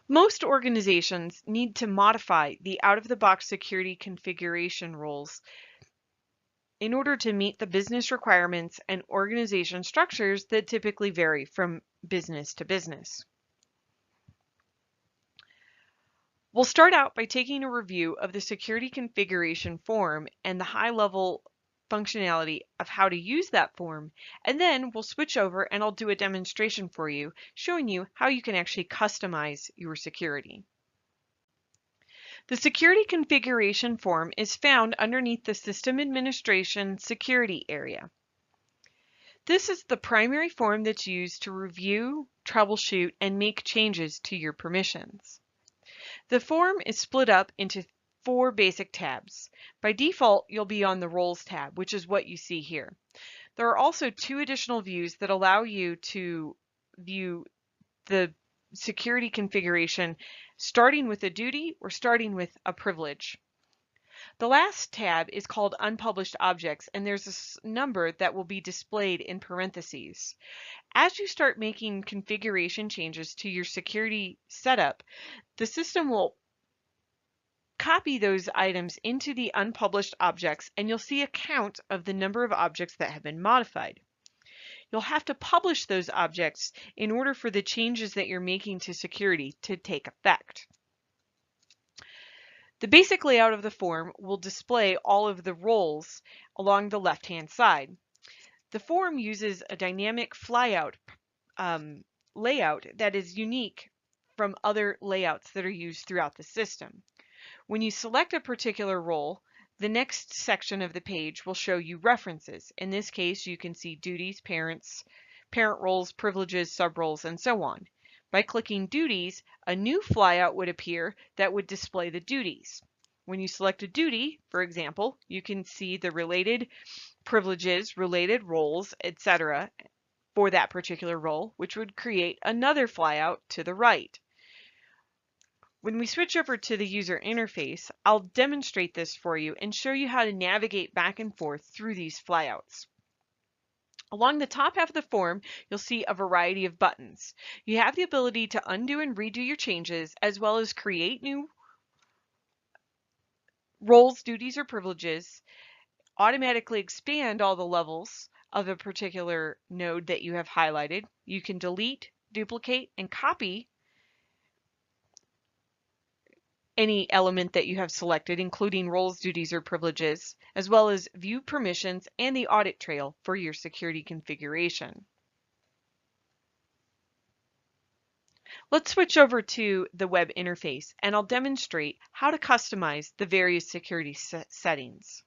Most organizations need to modify the out-of-the-box security configuration rules in order to meet the business requirements and organization structures that typically vary from business to business. We'll start out by taking a review of the security configuration form and the high-level functionality of how to use that form, and then we'll switch over and I'll do a demonstration for you, showing you how you can actually customize your security. The security configuration form is found underneath the System Administration Security area. This is the primary form that's used to review, troubleshoot, and make changes to your permissions. The form is split up into 4 basic tabs. By default, you'll be on the Roles tab, which is what you see here. There are also 2 additional views that allow you to view the security configuration starting with a duty or starting with a privilege. The last tab is called Unpublished Objects, and there's a number that will be displayed in parentheses. As you start making configuration changes to your security setup, the system will copy those items into the unpublished objects, and you'll see a count of the number of objects that have been modified. You'll have to publish those objects in order for the changes that you're making to security to take effect. The basic layout of the form will display all of the roles along the left-hand side. The form uses a dynamic flyout layout that is unique from other layouts that are used throughout the system. When you select a particular role, the next section of the page will show you references. In this case, you can see duties, parent roles, privileges, subroles, and so on. By clicking duties, a new flyout would appear that would display the duties. When you select a duty, for example, you can see the related privileges, related roles, etc. for that particular role, which would create another flyout to the right. When we switch over to the user interface, I'll demonstrate this for you and show you how to navigate back and forth through these flyouts. Along the top half of the form, you'll see a variety of buttons. You have the ability to undo and redo your changes, as well as create new roles, duties, or privileges, automatically expand all the levels of a particular node that you have highlighted. You can delete, duplicate, and copy any element that you have selected, including roles, duties, or privileges, as well as view permissions and the audit trail for your security configuration. Let's switch over to the web interface and I'll demonstrate how to customize the various security settings.